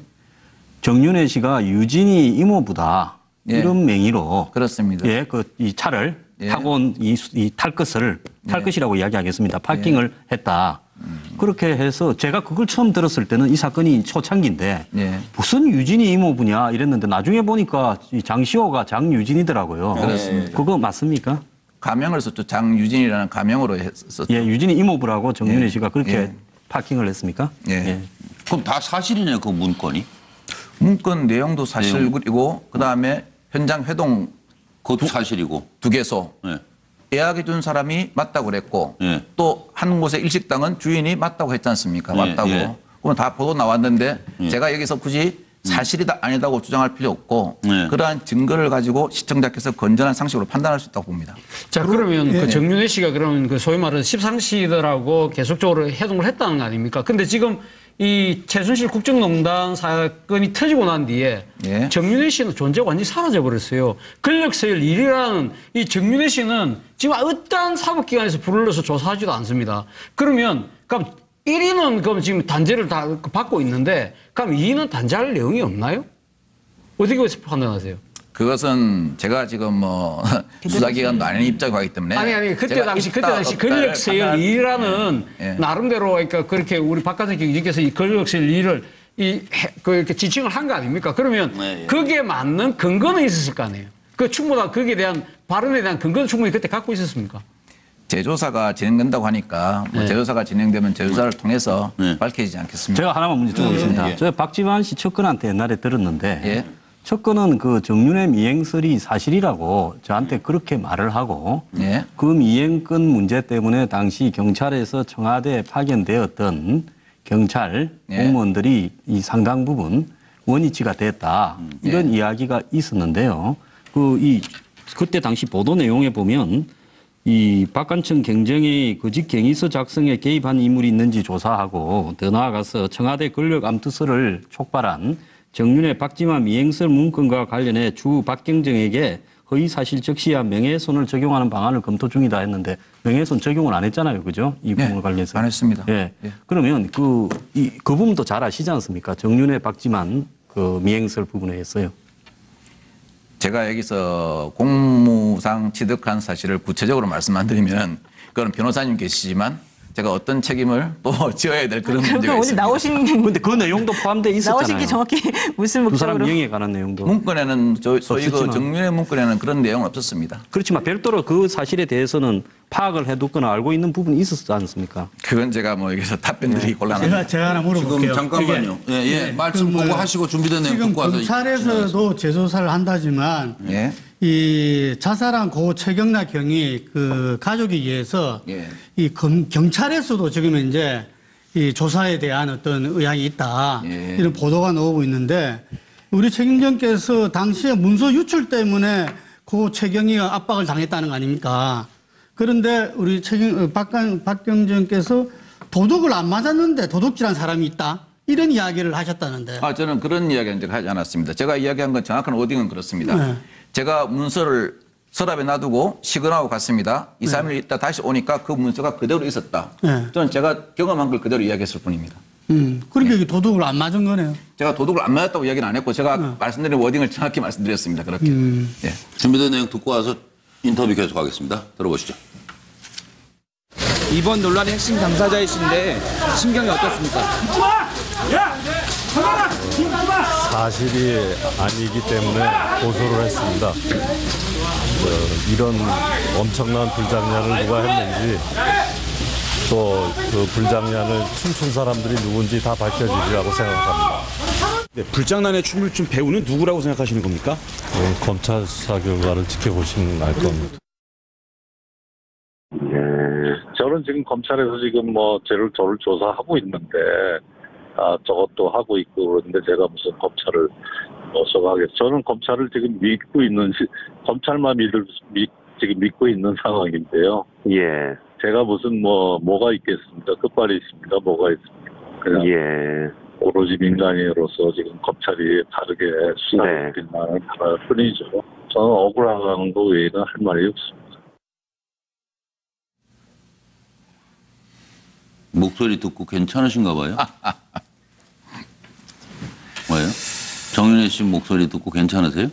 정윤회 씨가 유진이 이모부다
예.
이런 명의로
그렇습니다.
예, 그 이 차를
예.
타고 온 이 탈 것이라고 이야기하겠습니다. 파킹을 했다. 그렇게 해서 제가 그걸 처음 들었을 때는 이 사건이 초창기인데
예.
무슨 유진이 이모부냐 이랬는데 나중에 보니까 이 장시호가 장유진이더라고요.
그렇습니다.
그거 맞습니까?
가명을 썼죠. 장유진이라는 가명으로 했었죠.
예, 유진이 이모부라고 정윤회
예.
씨가 그렇게
예.
파킹을 했습니까?
예.
그럼 다 사실이네요, 그 문건이.
문건 내용도 사실 그리고 그다음에 현장 회동
그것도 사실이고.
두개소
네.
예약해 준 사람이 맞다고 그랬고
예.
또 한 곳의 일식당은 주인이 맞다고 했지 않습니까?
예,
맞다고.
예.
그러면 다 보도 나왔는데
예.
제가 여기서 굳이 사실이다 아니다고 주장할 필요 없고
예.
그러한 증거를 가지고 시청자께서 건전한 상식으로 판단할 수 있다고 봅니다.
자, 그러면
예.
그 정윤회 씨가 그러면 그 소위 말하는 십상시들하고 계속적으로 해동을 했다는 거 아닙니까? 근데 지금 이 최순실 국정농단 사건이 터지고 난 뒤에
예.
정윤회 씨는 존재가 완전히 사라져 버렸어요. 권력서열 1위라는 이 정윤회 씨는 지금 어떠한 사법기관에서 불러서 조사하지도 않습니다. 그럼 1위는 그럼 지금 단죄를 다 받고 있는데 그럼 2위는 단죄할 내용이 없나요? 어떻게 판단하세요?
그것은 제가 지금 뭐 수사기관도 아닌 입장이기 때문에
아니 그때
제가
당시
있다,
권력 서열
없다를
2라는
예.
나름대로 그러니까 그렇게 우리 박관선 경정께서 이 권력 서열 2를 이렇게 지칭을 한 거 아닙니까? 그러면
네, 예.
거기에 맞는 근거는 있었을 거 아니에요. 그 충분한 거기에 대한 발언에 대한 근거는 충분히 그때 갖고 있었습니까?
재조사가 진행된다고 하니까 뭐
네.
재조사가 진행되면 재조사를 통해서
네.
밝혀지지 않겠습니까?
제가 하나만 문제 드리겠습니다.
예.
저 박지만 씨 척근한테 옛날에 들었는데
예.
척근은 그 정윤회 미행설이 사실이라고 저한테 그렇게 말을 하고
예.
그 미행건 문제 때문에 당시 경찰에서 청와대에 파견되었던 경찰
예.
공무원들이 이 상당 부분 원위치가 됐다 이런 이야기가 있었는데요. 그때 당시 보도 내용에 보면 이 박관청 경정이 거짓 경위서 작성에 개입한 인물이 있는지 조사하고 더 나아가서 청와대 권력 암투설을 촉발한 정윤회 박지만 미행설 문건과 관련해 주 박경정에게 허위사실 적시한 명예훼손을 적용하는 방안을 검토 중이다 했는데 명예훼손 적용을 안 했잖아요. 그죠? 이 부분을 관련해서.
안 했습니다.
예.
예.
그러면 그 부분도 잘 아시지 않습니까? 정윤회 박지만 그 미행설 부분에 했어요.
제가 여기서 공무상 취득한 사실을 구체적으로 말씀 안 드리면 그건 변호사님 계시지만 제가 어떤 책임을 또 지어야 될 그런 문제가
그러니까 오늘
있습니다.
나오신
근데 그 내용도 포함되어 있었잖아요.
나오신 게 정확히 무슨
두 사람
목적으로?
명예에 관한 내용도.
문건에는 소위 그
없었지만.
정윤회 문건에는 그런 내용은 없었습니다.
그렇지만 별도로 그 사실에 대해서는 파악을 해뒀거나 알고 있는 부분이 있었지 않습니까?
그건 제가 뭐 여기서 답변드리기 곤란합니다.
제가 하나 물어볼게요.
지금 잠깐만요. 예, 말씀 보고 하시고 준비된 내용
지금
듣고 와서.
검찰에서도 재조사를 한다지만
예.
이 자살한 고 최경락 경이 그 가족에 의해서
예.
이 경찰에서도 지금 이제 이 조사에 대한 어떤 의향이 있다
예.
이런 보도가 나오고 있는데 우리 최경정께서 당시에 문서 유출 때문에 고 최경희가 압박을 당했다는 거 아닙니까? 그런데 우리 박경정께서 도둑을 안 맞았는데 도둑질한 사람이 있다 이런 이야기를 하셨다는데.
저는 그런 이야기는 하지 않았습니다. 제가 이야기한 건 정확한 워딩은 그렇습니다.
네.
제가 문서를 서랍에 놔두고 시근하고 갔습니다. 2, 3일 있다 다시 오니까 그 문서가 그대로 있었다.
네.
저는 제가 경험한 걸 그대로 이야기했을 뿐입니다.
그러니까 이게 도둑을 안 맞은 거네요.
제가 도둑을 안 맞았다고 이야기는 안 했고 제가 말씀드린 워딩을 정확히 말씀드렸습니다. 그렇게. 예.
준비된 내용 듣고 와서 인터뷰 계속하겠습니다. 들어보시죠.
이번 논란의 핵심 당사자이신데 심경이 어떻습니까?
사실이 아니기 때문에 고소를 했습니다. 이런 엄청난 불장난을 누가 했는지 또 그 불장난을 춤춘 사람들이 누군지 다 밝혀지리라고 생각합니다.
네, 불장난에 춤을 춘 배우는 누구라고 생각하시는 겁니까?
검찰 수사 결과를 지켜보시면 알 겁니다.
저는 지금 검찰에서 지금 저를 조사하고 있는데, 저것도 하고 있고 그런데 제가 무슨 검찰을 소개하겠어요. 저는 검찰을 지금 믿고 있는, 검찰만 지금 믿고 있는 상황인데요. 예. 제가 무슨 뭐가 있겠습니까? 끝발이 있습니다. 뭐가 있습니까? 그냥 오로지 민간인으로서 지금 검찰이 다르게 수사를 빈만을 바랄 뿐이죠. 저는 억울한 거 외에는 할 말이 없습니다.
목소리 듣고 괜찮으신가 봐요? 뭐예요? 정윤혜 씨 목소리 듣고 괜찮으세요?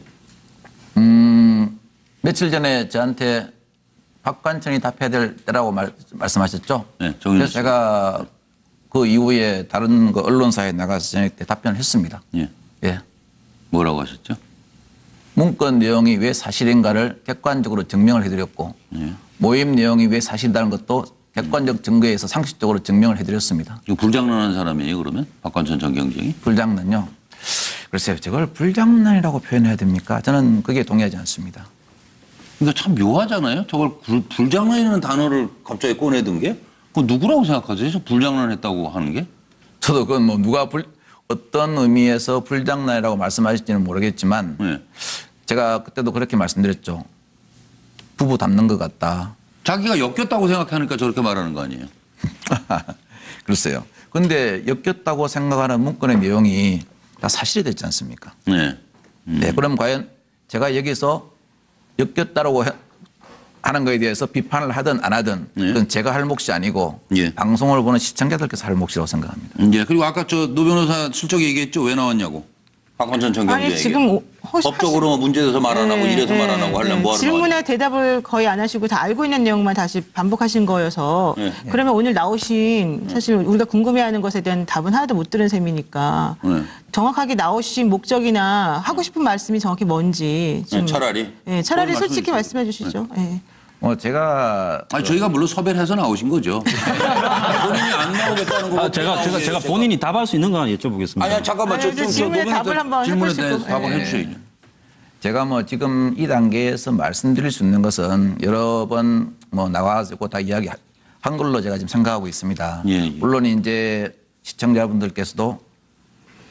며칠 전에 저한테 박관천이 답해야 될 때라고 말씀하셨죠?
네, 정윤혜
그래서
씨.
제가 그 이후에 다른 그 언론사에 나가서 저녁 때 답변을 했습니다.
예.
예.
뭐라고 하셨죠?
문건 내용이 왜 사실인가를 객관적으로 증명을 해드렸고 모임 내용이 왜 사실이라는 것도 객관적 증거에 의해서 상식적으로 증명을 해드렸습니다.
이거 불장난한 사람이에요, 그러면? 박관천 전 경정이?
불장난요? 글쎄요, 저걸 불장난이라고 표현해야 됩니까? 저는 그게 동의하지 않습니다.
그러니까 참 묘하잖아요. 저걸 불장난이라는 단어를 갑자기 꺼내든 게? 그거 누구라고 생각하세요? 저 불장난했다고 하는 게?
저도 그건 뭐 누가 어떤 의미에서 불장난이라고 말씀하실지는 모르겠지만 제가 그때도 그렇게 말씀드렸죠. 부부 닮는 것 같다.
자기가 엮였다고 생각하니까 저렇게 말하는 거 아니에요?
글쎄요. 그런데 엮였다고 생각하는 문건의 내용이 다 사실이 됐지 않습니까?
네.
네. 그럼 과연 제가 여기서 엮였다고 하는 거에 대해서 비판을 하든 안 하든 그건 제가 할 몫이 아니고 방송을 보는 시청자들께서 할 몫이라고 생각합니다.
예. 그리고 아까 저 노 변호사 슬쩍 얘기했죠. 왜 나왔냐고. 박관천 전 경정 얘기.
지금
법적으로 문제돼서 말 안 하고 이래서 말 안 하고 하려면 뭐하러
질문에 대답을 거의 안 하시고 다 알고 있는 내용만 다시 반복하신 거여서 그러면 오늘 나오신 사실 우리가 궁금해하는 것에 대한 답은 하나도 못 들은 셈이니까 정확하게 나오신 목적이나 하고 싶은 말씀이 정확히 뭔지 좀
차라리
차라리 솔직히 말씀해 주시죠.
제가
저희가 물론 섭외를 해서 나오신 거죠. 본인이 안 나오겠다는 거.
제가 본인이 답할 수 있는 거 하나 여쭤보겠습니다.
아니 잠깐만
질문에 답을 한번
질문에
해보시고.
대해서 답을 해주셔야죠.
제가 뭐 지금 이 단계에서 말씀드릴 수 있는 것은 여러 번 뭐 나와가지고 다 이야기한 걸로 제가 지금 생각하고 있습니다. 물론 이제 시청자분들께서도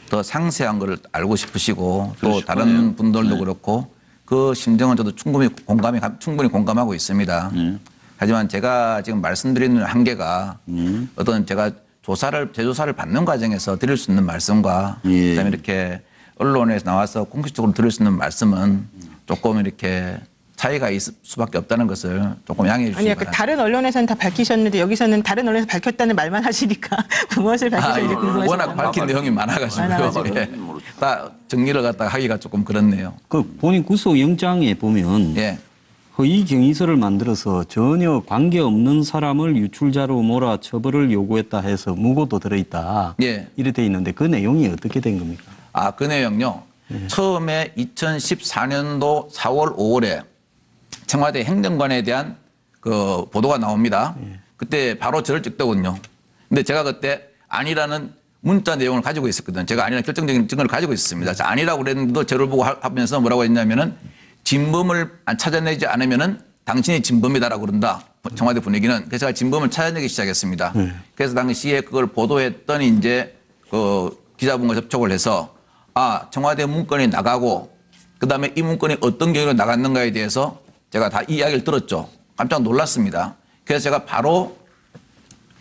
더 상세한 걸 알고 싶으시고 또 다른 분들도 그렇고 그 심정은 저도 충분히 공감하고 있습니다. 하지만 제가 지금 말씀드리는 한계가 어떤 제가 재조사를 받는 과정에서 드릴 수 있는 말씀과 그다음에 이렇게 언론에서 나와서 공식적으로 드릴 수 있는 말씀은 조금 이렇게 차이가 있을 수밖에 없다는 것을 조금 양해해 주시기 바랍니다.
다른 언론에서는 다 밝히셨는데 여기서는 다른 언론에서 밝혔다는 말만 하시니까 무엇을 밝히셨는지 궁금해서.
워낙 밝힌 내용이 많아가지고요. 다 정리를 갖다가 하기가 조금 그렇네요.
그 본인 구속영장에 보면 허위 경위서를 만들어서 전혀 관계없는 사람을 유출자로 몰아 처벌을 요구했다 해서 무고도 들어있다. 이래 돼 있는데 그 내용이 어떻게 된 겁니까?
그 내용요. 처음에 2014년도 4월 5월에 청와대 행정관에 대한 그 보도가 나옵니다. 그때 바로 저를 찍더군요. 근데 제가 그때 아니라는 문자 내용을 가지고 있었거든요. 제가 아니라는 결정적인 증거를 가지고 있었습니다. 아니라고 그랬는데도 저를 보고 하면서 뭐라고 했냐면은 진범을 찾아내지 않으면은 당신이 진범이다라고 그런다. 청와대 분위기는. 그래서 제가 진범을 찾아내기 시작했습니다. 그래서 당시에 그걸 보도했던 이제 그 기자분과 접촉을 해서 청와대 문건이 나가고 그다음에 이 문건이 어떤 경위로 나갔는가에 대해서 제가 다 이야기를 들었죠. 깜짝 놀랐습니다. 그래서 제가 바로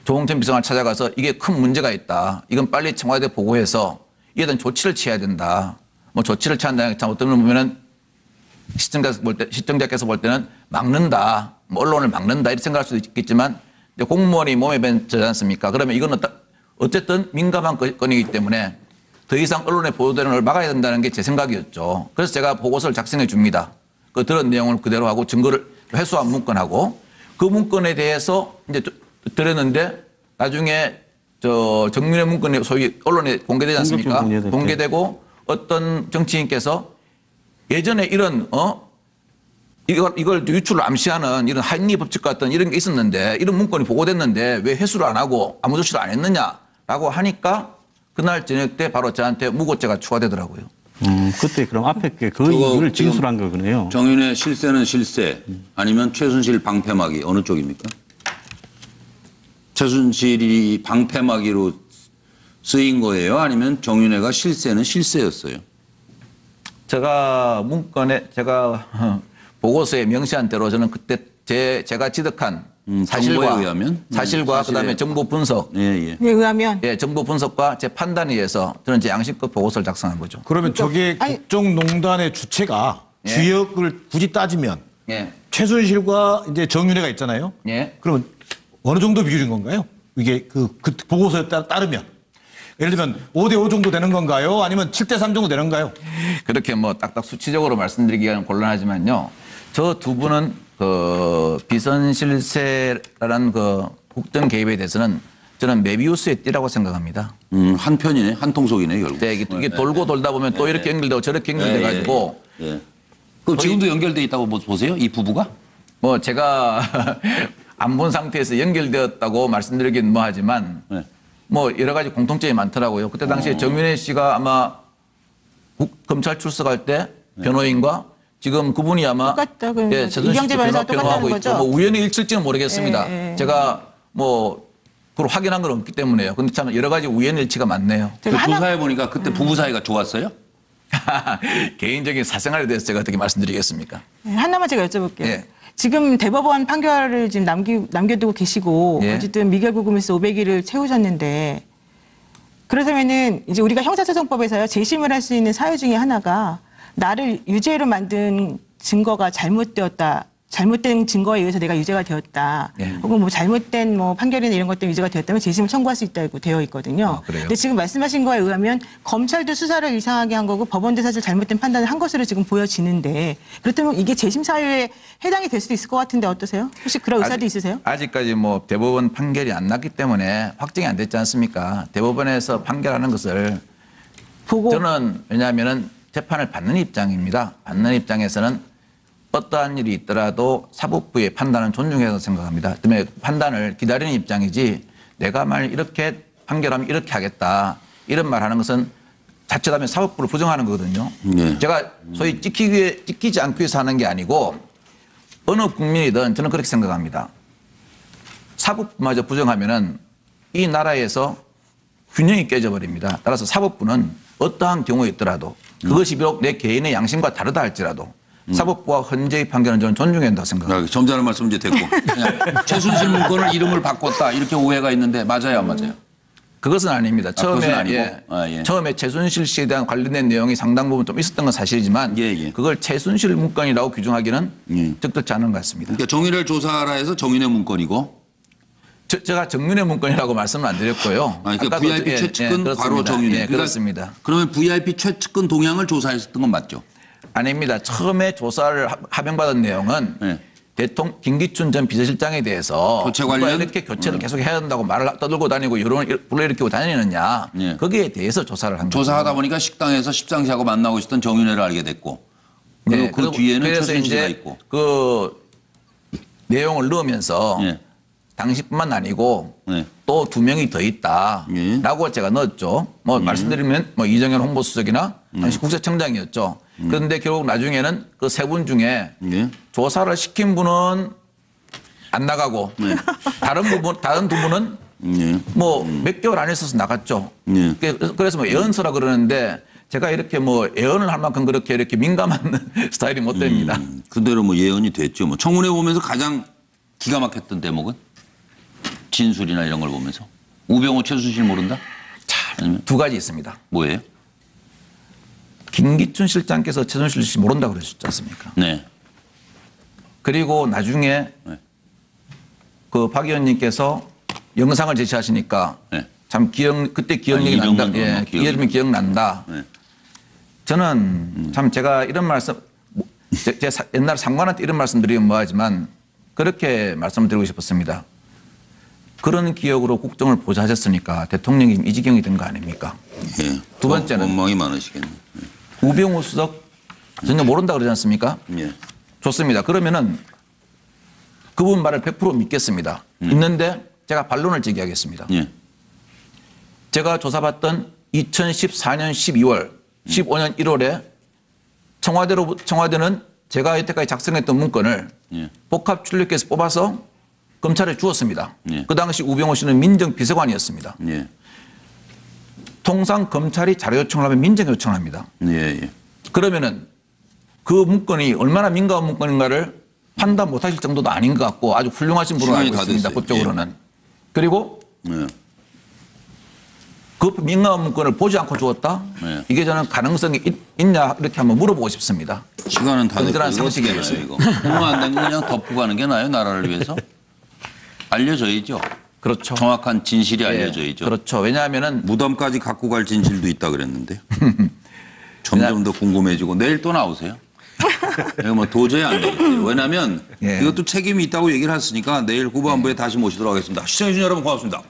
조홍천 비서관을 찾아가서 이게 큰 문제가 있다. 이건 빨리 청와대 보고해서 이에 대한 조치를 취해야 된다. 뭐 조치를 취한다는 게 어떤 면 보면은 시청자께서 볼 때는 막는다, 뭐 언론을 막는다 이렇게 생각할 수도 있겠지만 이제 공무원이 몸에 밴지 않습니까? 그러면 이거는 어쨌든 민감한 건이기 때문에 더 이상 언론에 보도되는 걸 막아야 된다는 게 제 생각이었죠. 그래서 제가 보고서를 작성해 줍니다. 그 들은 내용을 그대로 하고 증거를 회수한 문건하고 그 문건에 대해서 이제 드렸는데 나중에 저 정윤회 문건이 소위 언론에 공개되지 않습니까? 공개되고 어떤 정치인께서 예전에 이런 이걸 유출을 암시하는 이런 한리 법칙 같은 이런 게 있었는데 이런 문건이 보고됐는데 왜 회수를 안 하고 아무 조치를 안 했느냐라고 하니까 그날 저녁 때 바로 저한테 무고죄가 추가되더라고요.
그때 그럼 앞에 게 그 이유를 진술한 거네요.
정윤의 실세는 실세 아니면 최순실 방패막이 어느 쪽입니까? 최순실이 방패막이로 쓰인 거예요? 아니면 정윤회가 실세는 실세였어요?
제가 문건에 제가 보고서에 명시한 대로 저는 그때 제가 지득한 사실과
의하면?
사실과 그다음에 정보 분석
의하면
정보 분석과 제 판단에 의해서 저는 제 양심껏 보고서를 작성한 거죠.
그러면 저게 국정농단의 주체가 주역을 굳이 따지면 최순실과 이제 정윤회가 있잖아요. 그러면 어느 정도 비율인 건가요? 이게 그 보고서에 따르면 예를 들면 5대5 정도 되는 건가요? 아니면 7대3 정도 되는 건가요?
그렇게 뭐 딱딱 수치적으로 말씀드리기가 곤란하지만요. 저 두 분은 그 비선실세라는 그 국정 개입에 대해서는 저는 메비우스의 띠라고 생각합니다.
한 편이네, 한 통속이네 결국.
네, 이게 돌고 돌다 보면 또 이렇게 연결되고 저렇게 연결돼 가지고.
그럼 지금도 연결돼 있다고 보세요? 이 부부가?
뭐 제가 안 본 상태에서 연결되었다고 말씀드리긴 뭐하지만 뭐 여러 가지 공통점이 많더라고요. 그때 당시에 정윤회 씨가 아마 검찰 출석할 때 변호인과 지금 그분이 아마
이경재 변호사가 똑같다는 거죠.
뭐 우연히 일치일지는 모르겠습니다. 제가 뭐 그걸 확인한 건 없기 때문에요. 근데 참 여러 가지 우연 일치가 많네요.
그 조사해 보니까 그때 부부 사이가 좋았어요?
개인적인 사생활에 대해서 제가 어떻게 말씀드리겠습니까?
하나만 제가 여쭤볼게요. 지금 대법원 판결을 지금 남겨두고 계시고 어쨌든 미결구금에서 500일을 채우셨는데 그렇다면은 이제 우리가 형사소송법에서요 재심을 할 수 있는 사유 중에 하나가 나를 유죄로 만든 증거가 잘못된 증거에 의해서 내가 유죄가 되었다. 혹은 뭐 잘못된 뭐 판결이나 이런 것 때문에 유죄가 되었다면 재심을 청구할 수 있다고 되어 있거든요. 근데 지금 말씀하신 거에 의하면 검찰도 수사를 이상하게 한 거고 법원도 사실 잘못된 판단을 한 것으로 지금 보여지는데 그렇다면 이게 재심 사유에 해당이 될 수도 있을 것 같은데 어떠세요? 혹시 그런 의사도 있으세요?
아직까지 뭐 대법원 판결이 안 났기 때문에 확정이 안 됐지 않습니까? 대법원에서 판결하는 것을 저는 왜냐하면은 재판을 받는 입장입니다. 받는 입장에서는 어떠한 일이 있더라도 사법부의 판단은 존중해서 생각합니다. 때문에 판단을 기다리는 입장이지 내가 만약 이렇게 판결하면 이렇게 하겠다 이런 말 하는 것은 자칫하면 사법부를 부정하는 거거든요. 제가 소위 찍히지 않기 위해서 하는 게 아니고 어느 국민이든 저는 그렇게 생각합니다. 사법부마저 부정하면은 이 나라에서 균형이 깨져버립니다. 따라서 사법부는 어떠한 경우에 있더라도 그것이 비록 내 개인의 양심과 다르다 할지라도 사법부와 헌재의 판결은 저는 존중해야 된다고 생각합니다.
점잖은 말씀 이제 됐고. 최순실 문건을 이름을 바꿨다 이렇게 오해가 있는데 맞아요 안 맞아요?
그것은 아닙니다.
그것은
처음에 최순실 씨에 대한 관련된 내용이 상당 부분 좀 있었던 건 사실이지만 그걸 최순실 문건이라고 규정하기는 적절치 않은 것 같습니다.
그러니까 정윤회를 조사하라 해서 정윤회 문건이고
제가 정윤회 문건이라고 말씀은 안 드렸고요.
그러니까 VIP 최측근 바로 정윤회.
그렇습니다.
그러면 VIP 최측근 동향을 조사했었던 건 맞죠?
아닙니다. 처음에 조사를 하명받은 내용은 김기춘 전 비서실장에 대해서
교체 관련
이렇게 교체를 계속 해야 된다고 말을 떠들고 다니고 여론을 불러일으키고 다니느냐 거기에 대해서 조사를 한 거죠.
조사하다 보니까 식당에서 십상시하고 만나고 있었던 정윤회를 알게 됐고 그리고 그 뒤에는 최순실가 있고
그 내용을 넣으면서 당시뿐만 아니고 또 2명이 더 있다라고 제가 넣었죠. 뭐 말씀드리면 뭐 이정현 홍보수석이나 당시 국세청장이었죠. 그런데 결국 나중에는 그 3분 중에 조사를 시킨 분은 안 나가고 다른 2분은 뭐 몇 개월 안에 있어서 나갔죠. 그래서 뭐 예언서라 그러는데 제가 이렇게 뭐 예언을 할 만큼 그렇게 이렇게 민감한 스타일이 못 됩니다.
그대로 뭐 예언이 됐죠. 뭐 청문회 보면서 가장 기가 막혔던 대목은 진술이나 이런 걸 보면서 우병우 최순실 모른다?
두 가지 있습니다.
뭐예요?
김기춘 실장께서 최순실 씨 모른다고 그러셨지 않습니까?
네.
그리고 나중에
네.
그 박 의원님께서 영상을 제시하시니까
네.
참 그때 기억력이 난다. 예, 이름이 기억난다.
네.
저는 참 제가 이런 말씀, 제 옛날 상관한테 이런 말씀 드리면 뭐하지만 그렇게 말씀드리고 싶었습니다. 그런 기억으로 국정을 보좌하셨으니까 대통령이 이 지경이 된 거 아닙니까?
예.
두 번째는
원망이 많으시겠네.
우병우 수석 전혀 모른다 그러지 않습니까?
예.
좋습니다. 그러면은 그분 말을 100% 믿겠습니다. 있는데 제가 반론을 제기하겠습니다.
예.
제가 조사받던 2014년 12월, 15년 1월에 청와대는 제가 여태까지 작성했던 문건을
예.
복합 출력해서 뽑아서 검찰에 주었습니다.
예.
그 당시 우병우 씨는 민정비서관이었습니다.
예.
통상 검찰이 자료 요청을 하면 민정 요청을 합니다.
예. 예.
그러면은 그 문건이 얼마나 민감한 문건인가를 판단 못하실 정도도 아닌 것 같고 아주 훌륭하신 분으로 알고 있습니다. 그쪽으로는. 예. 그리고
예.
그 민감한 문건을 보지 않고 주었다?
예.
이게 저는 가능성이 있냐 이렇게 한번 물어보고 싶습니다.
시간은 다 됐고
건전한
이거 어떻게 해요,
상식이겠어요.
이거. 공부 안 된 거 그냥 덮고 가는 게 나아요, 나라를 위해서? 알려줘야죠.
그렇죠.
정확한 진실이
예,
알려져야죠.
그렇죠. 왜냐하면은
무덤까지 갖고 갈 진실도 있다 그랬는데요. 점점 더 궁금해지고 내일 또 나오세요. 이거 뭐 도저히 안 되겠어요. 왜냐하면
예.
이것도 책임이 있다고 얘기를 했으니까 내일 후반부에 다시 모시도록 하겠습니다. 시청해주신 여러분 고맙습니다.